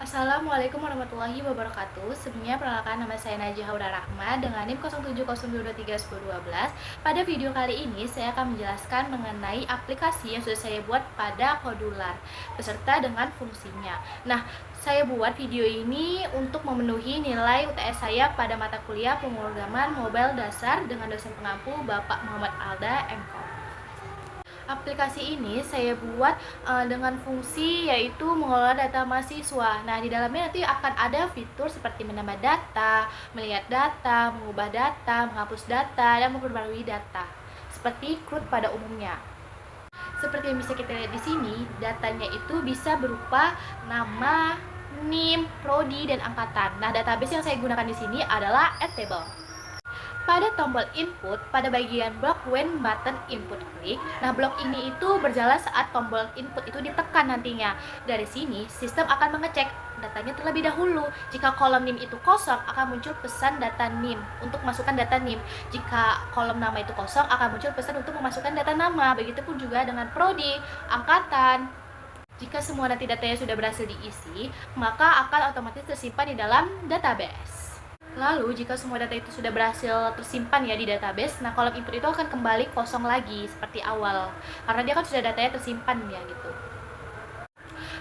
Assalamualaikum warahmatullahi wabarakatuh. Sebelumnya perkenalkan, nama saya Najih Hauda Rahma dengan NIM 0702231012. Pada video kali ini saya akan menjelaskan mengenai aplikasi yang sudah saya buat pada Kodular beserta dengan fungsinya. Nah, saya buat video ini untuk memenuhi nilai UTS saya pada mata kuliah pemrograman mobile dasar dengan dosen pengampu Bapak Muhammad Alda MKom. Aplikasi ini saya buat dengan fungsi yaitu mengelola data mahasiswa. Nah, di dalamnya nanti akan ada fitur seperti menambah data, melihat data, mengubah data, menghapus data, dan memperbarui data. Seperti CRUD pada umumnya. Seperti yang bisa kita lihat di sini, datanya itu bisa berupa nama, NIM, prodi, dan angkatan. Nah, database yang saya gunakan di sini adalah Addtable. Pada tombol input, pada bagian blok when button input klik, nah blok ini itu berjalan saat tombol input itu ditekan nantinya. Dari sini, sistem akan mengecek datanya terlebih dahulu. Jika kolom NIM itu kosong, akan muncul pesan data NIM untuk masukkan data NIM. Jika kolom nama itu kosong, akan muncul pesan untuk memasukkan data nama. Begitupun juga dengan prodi, angkatan. Jika semua nanti datanya sudah berhasil diisi, maka akan otomatis tersimpan di dalam database. Lalu, jika semua data itu sudah berhasil tersimpan ya di database, nah kolom input itu akan kembali kosong lagi seperti awal. Karena dia kan sudah datanya tersimpan ya gitu.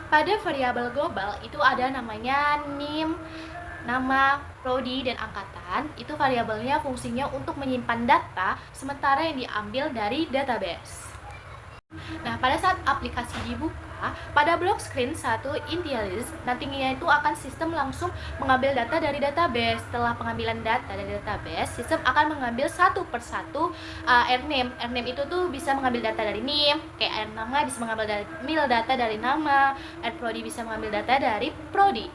Pada variabel global itu ada namanya NIM, nama, prodi, dan angkatan. Itu variabelnya fungsinya untuk menyimpan data sementara yang diambil dari database. Nah, pada saat aplikasi dibuka, pada blok screen 1 Intelligence, nantinya itu akan sistem langsung mengambil data dari database. Setelah pengambilan data dari database, sistem akan mengambil satu persatu RNAME. RNAME itu tuh bisa mengambil data dari NIM, kayak nama bisa mengambil data dari nama, prodi bisa mengambil data dari prodi.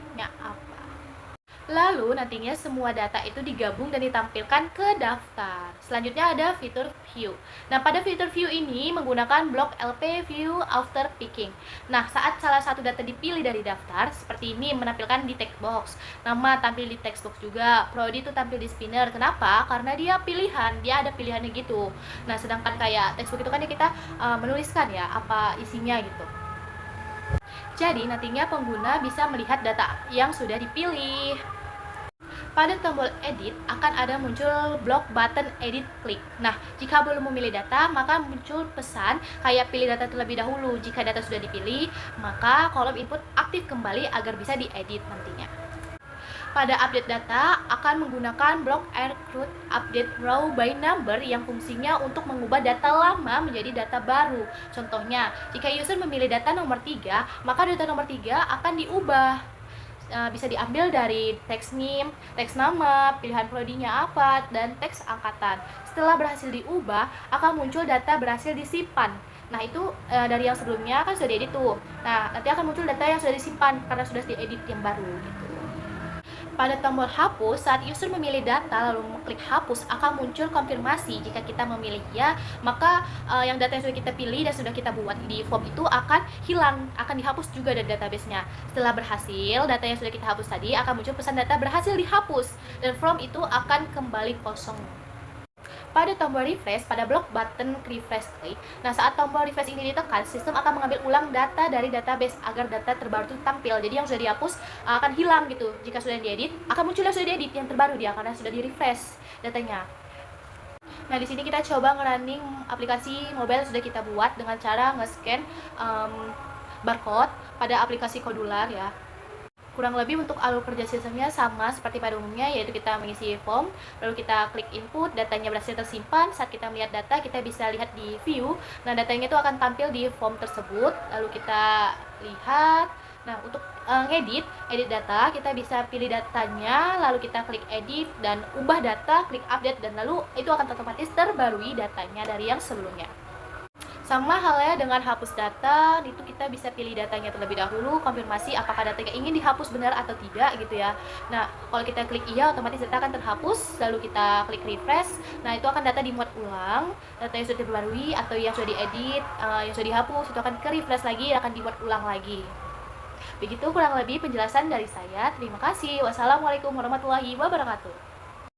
Lalu nantinya semua data itu digabung dan ditampilkan ke daftar. Selanjutnya ada fitur view. Nah, pada fitur view ini menggunakan blok LP view after picking. Nah, saat salah satu data dipilih dari daftar, seperti ini menampilkan di text box. Nama tampil di text box juga. Prodi itu tampil di spinner. Kenapa? Karena dia pilihan, dia ada pilihannya gitu. Nah, sedangkan kayak text box itu kan kita menuliskan ya apa isinya gitu. Jadi nantinya pengguna bisa melihat data yang sudah dipilih. Pada tombol edit akan ada muncul blok button edit klik. Nah, jika belum memilih data, maka muncul pesan kayak pilih data terlebih dahulu. Jika data sudah dipilih, maka kolom input aktif kembali agar bisa diedit nantinya. Pada update data akan menggunakan blok RCRUD update row by number yang fungsinya untuk mengubah data lama menjadi data baru. Contohnya, jika user memilih data nomor 3, maka data nomor 3 akan diubah. Bisa diambil dari teks NIM, teks nama, pilihan prodinya apa, dan teks angkatan. Setelah berhasil diubah, akan muncul data berhasil disimpan. Nah, itu dari yang sebelumnya kan sudah diedit tuh. Nah, nanti akan muncul data yang sudah disimpan karena sudah diedit yang baru gitu. Pada tombol hapus, saat user memilih data lalu mengklik hapus, akan muncul konfirmasi. Jika kita memilih ya, maka yang data yang sudah kita pilih dan sudah kita buat di form itu akan hilang, akan dihapus juga dari database-nya. Setelah berhasil, data yang sudah kita hapus tadi akan muncul pesan data berhasil dihapus dan form itu akan kembali kosong. Pada tombol refresh, pada blok button refresh klik. Nah, saat tombol refresh ini ditekan, sistem akan mengambil ulang data dari database agar data terbaru itu tampil. Jadi yang sudah dihapus akan hilang gitu. Jika sudah diedit, akan muncul yang sudah diedit yang terbaru dia karena sudah di refresh datanya. Nah, di sini kita coba nge-running aplikasi mobile sudah kita buat dengan cara nge-scan barcode pada aplikasi Kodular ya. Kurang lebih untuk alur kerja sistemnya sama seperti pada umumnya, yaitu kita mengisi form, lalu kita klik input, datanya berhasil tersimpan. Saat kita melihat data, kita bisa lihat di view. Nah, datanya itu akan tampil di form tersebut, lalu kita lihat. Nah, untuk edit data, kita bisa pilih datanya, lalu kita klik edit dan ubah data, klik update, dan lalu itu akan otomatis terbarui datanya dari yang sebelumnya. Sama halnya dengan hapus data, itu kita bisa pilih datanya terlebih dahulu, konfirmasi apakah datanya ingin dihapus benar atau tidak gitu ya. Nah, kalau kita klik iya, otomatis data akan terhapus, lalu kita klik refresh. Nah, itu akan data dimuat ulang, data yang sudah diperbarui atau yang sudah diedit, yang sudah dihapus, itu akan ke refresh lagi, akan dimuat ulang lagi. Begitu kurang lebih penjelasan dari saya. Terima kasih. Wassalamualaikum warahmatullahi wabarakatuh.